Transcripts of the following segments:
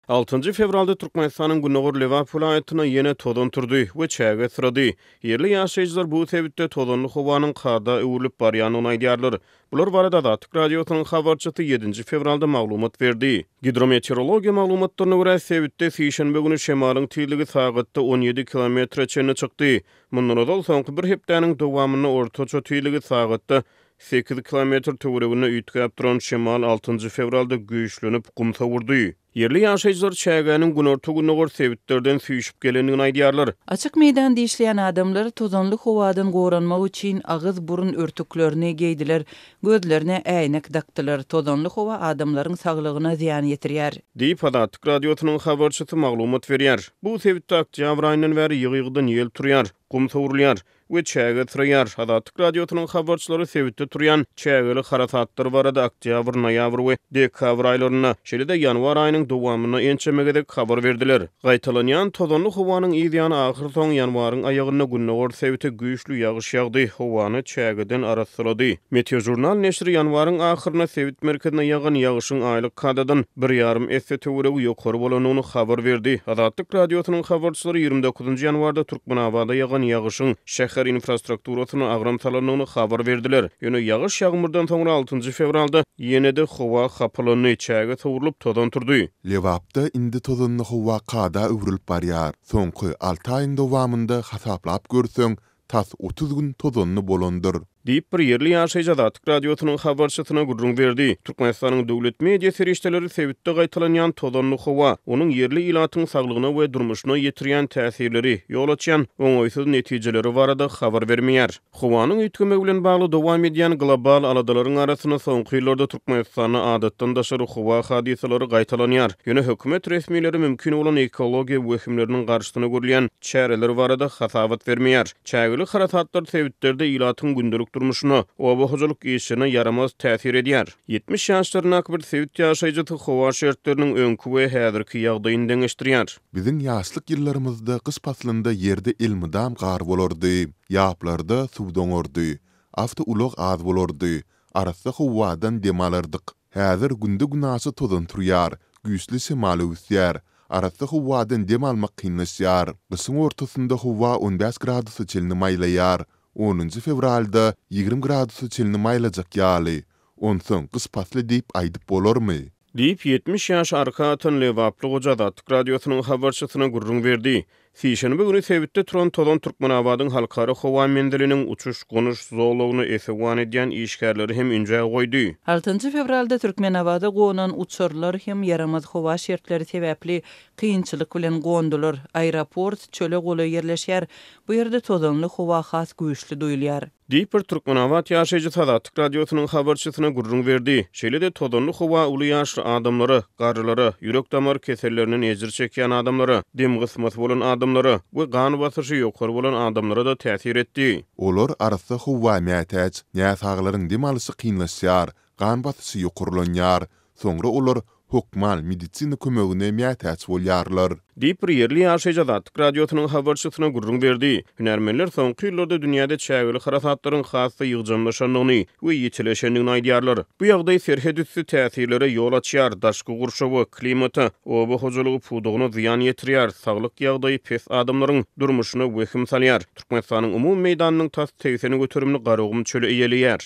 6 fevralda Türkmenistan'ın Günogor Liverpool ayetine yine todon turdu ve çäge sıradı. Yerli ýaşaýjylar bu sebitde todonly howanyň kada öwürlüp barýanyny aýdýarlar. Bular barada da Atyk radiosynyň habarçysy 7 fevralda maglumat berdi. Hidrometeorologiya maglumatlaryna görä sebitde sişenbe güni şemalyň tilligi sagatda 17 km çenine çykdy. Mundan öňe soňky bir hepdäniň dowamyny ortaça tilligi sagatda 8 km töweregine üýtgäp duran şemal 6 fevralda güýçlenip gumsa wurdy. Yerli ýaşaýjylar çägäniň günorta Günogor sebitlerden süýüşip gelenini aýdýarlar. Açyk meýdanda işleýän adamlar tozanly howadan goranmak üçin agyz burun örtüklerini geydiler, gözlerine äýnek dakdylar. Tozanly howa adamlaryň saglygyna ziýan ýetirýär. Diýip Atyk radiosynyň habarçysy maglumat berýär. Bu sebitde oktyabr aýyndan bäri ýygy-ýygydan ýel turýar, gum sowurulýar we çäge turýar. Atyk radiosynyň habarçylary sebitde turýan çägeli harakatlar barada oktyabr, noýabr we dekabr aýlaryna, şeýle-de ýanwar aýynyň dowamyna ençemegedek habar berdiler. Gaýtalanýan tozanly howanyň ýygyny ahyr soň ýanwaryň aýagyna Günogor sebite güýçlü ýagyş ýagdy, howany çägeden araslady. Meteojurnal neşri ýanwaryň ahyryna sebit merkezine ýagan ýagyşyň aýlyk kadadan 1,5 esse töweregi ýokary bolanyny habar berdi. Atyk radiosynyň habarçylary 29 ýanwarda Türkmenabada ýagan ýagyşyň şäher infrastrukturasyny agramsalanyny habar berdiler. Ýöne ýagyş ýagmurdan soňra 6 fevralda ýene-de howa hapalany çäge sowurulup tozan turdy. Lewapda indi tozanly howa kada öwrülüp barýar. Soňky 6 aýyň dowamynda hasaplap görsöň, tas 30 gün tozanly bolandyr. Diýip bir yerli ýaşaýjy Atyk radiosynyň habarçysyna gurrun berdi. Türkmenistanyň döwlet media serişdeleri sebitde gaýtalanýan tozanly howa, onuň yerli ilatyň saglygyna we durmuşyna ýetirýän täsirleri, ýol açýan oňoýsuz netijeleri barada habar bermeýär. Howanyň üýtgeme bilen bagly dowam edýän global aladalaryň arasyna soňky ýyllarda Türkmenistana adatdan daşary howa hadiseleri gaýtalanýar. Ýöne hökümet resmiýetleri mümkin bolan ekologiýa wehimleriniň garşysyna görülýän çäreler barada hasabat bermeýär. Çägeli harakatlar sebitlerde ilatyň gündelik durmuşuna, oba hojaluk işine yaramaz täsir edýär. 70 ýaşlaryň akbyr sebit ýaşaýjy howa şertleriniň öňkü we häzirki ýagdaýyny deňeşdirýär. Biziň ýaşlyk ýyllarymyzda kys paslynda ýerde ilmidam gar bolardy, ýaplarda suw doňardy, afta ulak az bolardy, arasda howadan demalardyk. Häzir günde günasy tozan turýar, güýçli semaly üsýär. Arasda howadan dem almak kynlaşýar. Gysyň ortasynda howa 15 gradusy çelini maýlaýar. 10 fevralda 20 gradusy çelini maýlajak ýaly. Onsoň kys pasly diýip aýdyp bolarmy? Diýip 70 ýaş arka atan Lewaply goja Atyk radiosynyň habarçysyna gurrun berdi. Sişenbe güni sebitde turan tozan Türkmenabadyň halkara howa mendeliniň uçuş gonuş zowlagyny esewan edýän işgärleri hem ünje goýdy. 6 fevralda Türkmenabada gonan uçurlar hem yaramaz howa şertleri sebäpli kynçylyk bilen gondular. Aeroport çöle goly ýerleşýär. Bu ýerde tozanly howa has güýçli duýulýar. Diýip bir Türkmenabat ýaşaýjy Atyk radiosynyň habarçysyna gurrun berdi. Şeýle-de tozanly howa uly ýaşly adamlary, garrylary, ýürek damar kesellerinden ejir çekýän adamlary, dem gysmaty bolan adamlary we gany basyşy ýokary bolan adamlara da täsir etdi. Olar arasda howa mätäç, ýa-saglaryň dem alysy kynlaşýar, gan basyşy ýokarylanýar. Soňra olar hukmal medisina kömegine mätäç bolýarlar. Diýip bir yerli ýaşaýjy Atyk radiosynyň habarçysyna gurrun berdi. Hünärmenler soňky ýyllarda dünýäde çägeli harakatlaryň hasy ýygjamlaşanyny we ýetileşendigini aýdýarlar. Bu ýagdaý serhed üstü täsirlere ýol açýar, daşky gurşawy, klimata, oba hojalygy pudugyna ziýan ýetirýär, saglyk ýagdaýy pes adamlaryň durmuşyna wehim salýar. Türkmenistanyň umumy meýdanynyň tas tegseni götürümli garagym çöle eýelýär.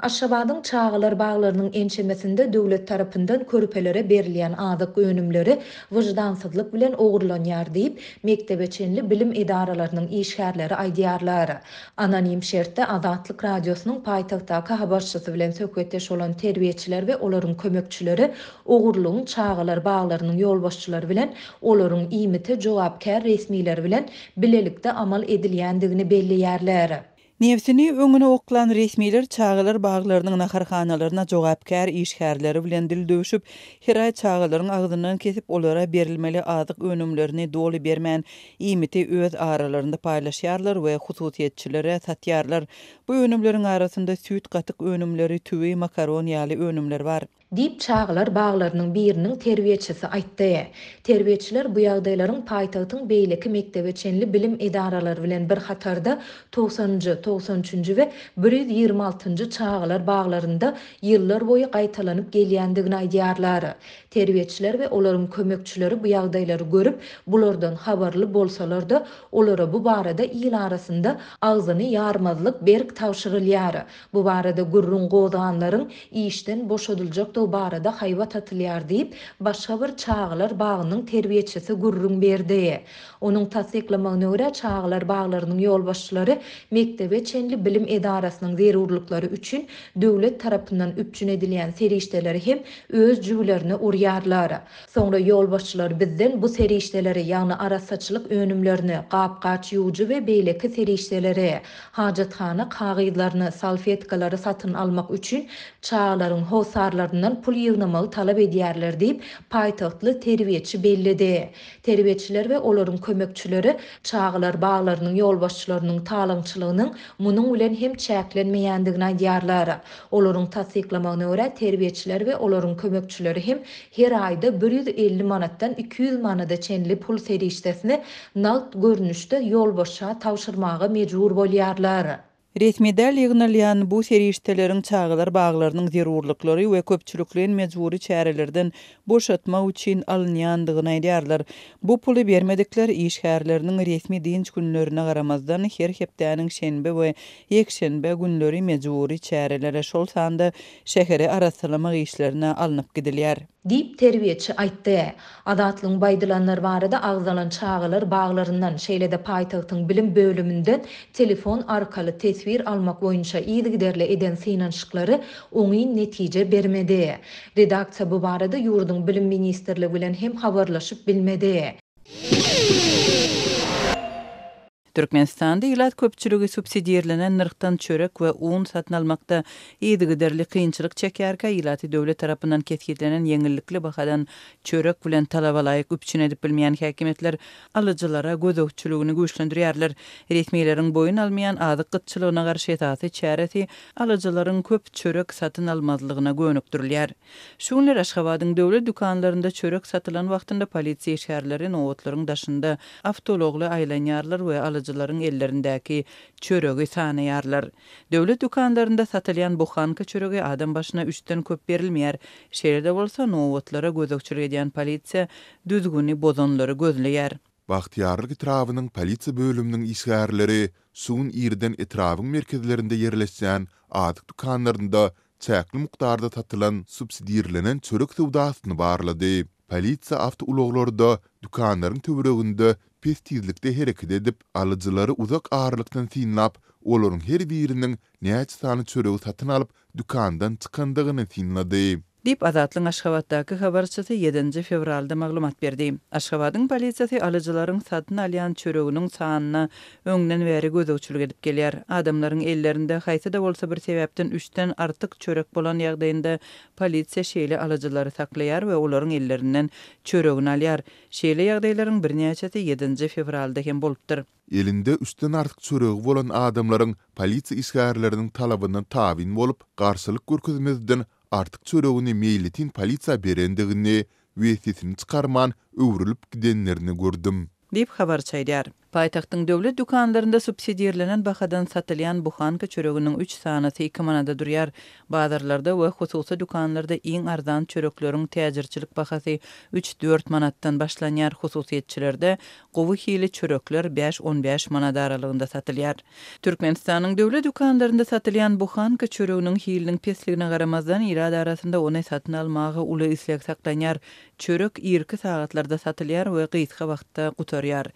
Aşgabatyň çağılar baglarynyň ençemesinde döwlet tarapyndan körpelere berilýän azyk önümleri wyjdansızlyk bilen ogurlanýar diýip mektebeçenli bilim idaralarynyň işgärleri aýdýarlar. Anonim şertde Azatlyk radiosynyň paýtagtdaky habarçysy bilen söhbetdeş bolan terbiýeçiler we olaryň kömekçileri ogurlugyň çağılar baglarynyň ýolbaşçylary bilen olaryň iýmite jogapkär resmiýler bilen bilelikde amal edilýändigini bellärler. Nefsini öňüne oklan resmiler çağılar baglarynyň naharhanalaryna jogapkär işgärleri bilen dil döwüşüp, her ay çağılaryň agzyndan kesip olara berilmeli azyk önümlerini doly bermän iýmiti öz aralarynda paýlaşýarlar we hususiýetçilere satýarlar. Bu önümleriň arasynda süýt gatyk önümleri, tüwi, makaron ýaly önümler bar. Dip çağlar bağlarının birinin terbiyeçisi aýtdy. Terbiyeçiler bu ýagdaýlaryň paýtagtyň beýleki mektebeçenli bilim edaralary bilen bir hatarda 90-njy, 93-njy we 126-njy çağlar bağlarında ýyllar boyu gaýtalanyp gelýändigini aýdýarlar. Terbiyeçiler we olaryň kömekçileri bu ýagdaýlary görüp bulardan habarly bolsalar-da olara bu barada ýyl arasynda agzyny ýarmazlyk berk tawşyrylýar. Bu barada gurrun godanlaryň işden boşadyljak o barada haýbat atylýar diýip başga bir çağlar bagynyň terbiyeçisi gurrun berdi. Onuň tasdiklamagyna görä çağlar baglarynyň ýolbaşçylary mektebe çenli bilim edarasynyň zerurlyklary üçin döwlet tarapyndan üpçün edilýän serişdeleri hem öz jüwlerini urýarlar. Soňra ýolbaşçylar bizden bu serişdeleri ýagny arasaçylyk önümlerini, gapgaç ýuwjy we beýleki serişdeleri, hajathana kagyzlaryny, salfetkalary satyn almak üçin çağlaryň hosarlaryndan pul ýygnamagy talap edýärler diýip paýtagtly terbiýeçi bellidi. Terbiýeçiler we olaryň kömekçileri çağlar baglarynyň ýolbaşçylarynyň talaňçylygynyň munyň bilen hem çäklenmeýändigini aýdýarlar. Olaryň tasdiklamagyna görä terbiýeçiler we olaryň kömekçileri hem her aýda 150 manatdan 200 manada çenli pul serişdesini nagt görnüşde ýolbaşça tawşyrmaga mejbur bolýarlar. Resmi däl ýygnalýan bu serişdeleriň çağlar baglarynyň zerurlyklary we köpçülikliň mejburi çärelerden boşatmak üçin alınýandygyny aýdýarlar. Bu puly bermedikler işgärleriniň resmi dinç günlerine garamazdan her hepdäniň şenbe we ýekşenbe günleri mejburi çärelere şol sanda şäheri arasalamak işlerine alınıp gidilýär. Dip terbiyeçi aýtdy. Adatlyň baýdylanlar barada agzalan çağlar baglaryndan şeýlede paýtagtyň bilim bölümünden telefon arkaly tesbir almak boýunça ýygyderle eden synanşyklary oňy netije bermedi. Redaksiýa bu barada ýurduň bilim ministrligi bilen hem habarlaşyp bilmedi. Türkmenistanda ýylat köpçüligi subsidiýerlenen nyrkdan çörek we un satyn almakda ýygyderli kynçylyk çekýärkä ýylaty döwlet tarapyndan ketgilenen ýeňillikli bahadan çörek bilen talaba laýyk üpçün edip bilmeýän häkimetler alyjylara gözegçiligini güýçlendirýärler. Resmiýetiň boyun almaýan azyk gytçylygyna garşy etaty çäresi alyjylaryň köp çörek satyn almazlygyna gönükdirilýär. Şu günler Aşgabatyň döwlet dükanlarynda çörek satylan wagtynda polisiýa işgärleri nowatlaryň daşynda awtologly aýlanýarlar we alyjylaryň ellerindäki çöregi sanaýarlar. Döwlet dükanlarynda satylýan buhanka çöregi adam başyna 3-den köp berilmeýär. Şeýlede bolsa nowatlara gözegçilik edýän polisiýa düzgüni bozanlary gözleýär. Bagtyarlyk etrawynyň polisiýa bölüminiň işgärleri suwun ýerden etrawyň merkezlerinde ýerleşýän adyk dükanlarynda çäkli mukdarda satylan subsidiýerlenen çörek sowdasyny barlady. Polisiýa awtouloglarda dükanlaryň töwereginde pestizlikde hereket edip alyjylary uzak ağırlykdan synlap, olaryň her biriniň näçe sany çöregi satyn alyp dükandan çykandygyny synlady. Dip Azatlyň Aşgabatdaky habarçysy 7 fevralda maglumat berdi. Aşgabatyň polisiýasy alyjylaryň satyn alýan çöreginiň sanyna öňden bäri gözegçilik edip gelýär. Adamlaryň ellerinde haýsy-da bolsa bir sebäpden 3-den artyk çörek bolan ýagdaýynda polisiýa şeýle alyjylary saklaýar we olaryň ellerinden çöregini alýar. Şeýle ýagdaýlaryň birnäçesi 7 fevralda hem bolupdyr. Elinde 3-den artyk çöregi bolan adamlaryň polisiýa işgärleriniň talabyna tabin bolup, garşylyk görkezmezden artık çöregini meýletin polisiýa berendigini we sesini çykarman öwrülüp gidenlerini gördüm. Dip habar çaýdýar. Paýtagtyň döwlet dükanlarynda subsidiýerlenen bahadan satylýan buhanka çöreginiň 3 sanasy 2 manada durýar. Bazarlarda we hususy dükanlarda iň arzan çörekleriň täjirçilik bahasy 3-4 manatdan başlanýar. Hususiýetçilerde gowy hili çörekler 5-15 manat aralygynda satylýar. Türkmenistanyň döwlet dükanlarynda satylýan buhanka çöreginiň hiliniň pesligine garamazdan irade arasynda ony satyn almagy uly isleg saklanýar. Çörek 2 saatlarda satylýar we gysga wagtda gutarýar.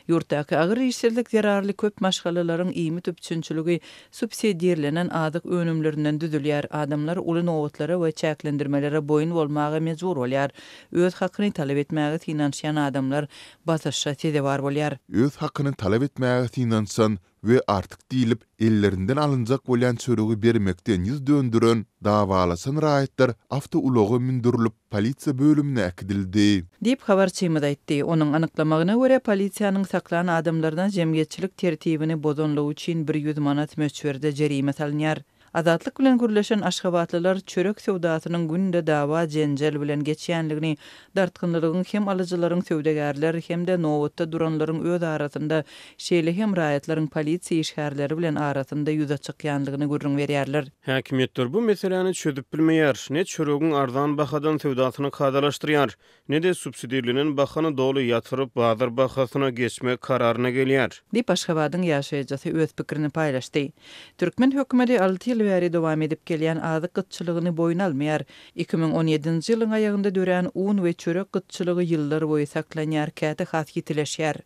Ýurtdaky agyr işçilik zararly köp maşgalalaryň iými tüpçünçüligi subsidiýerlenen adyk önümlerinden düzülýär. Adamlar uly nowatlara we çäklendirmelere boyun bolmagy mejbur bolýar. Öz hakyny talap etmäge synanşan adamlar basaşa sedebar bolýar. Öz hakyny talap etmäge synanşan we artyk diýilip ellerinden alınjak bolýan çöregi bermekden ýüz döndüren dawalasyn raýatlar awtoulogy mündürilip polisiýa bölümine äkdildi. Dip habarçymyz aýtdy. Onuň anyklamagyna görä polisiýanyň saklanan adamlardan jemgyýetçilik tertibini bozanlygy üçin 100 manat möçberde jerime salynýar. Azatlyk bilen gürleşen Aşgabatlylar çörek sowdasynyň günde dawa jenjel bilen geçýänligini, dartgynlygyň hem alyjylaryň sowdagarlar hem de nowatda duranlaryň öz arasynda şeýle hem raýatlaryň polisiýa işgärleri bilen arasynda ýüze çykýanlygyny görüň berýärler. Häkimetler bu meseleni çözüp bilmeýär. Ne çöregiň arzan bahadan sowdasyny kadalaşdyrýar, ne de subsidiýalenen bahany doly ýatyryp bazar bahasyna geçmek kararyna gelýär. Dip Aşgabatyň ýaşaýjysy öz pikirini paýlaşdy. Türkmen hökümeti 6 ýyl bäri dowam edip gelýän azyk gytçylygyny boýun almaýar. 2017-nji ýylyň aýagynda dören un we çörek gytçylygy ýyllar boýy saklanýar, käte has ýitileşýär.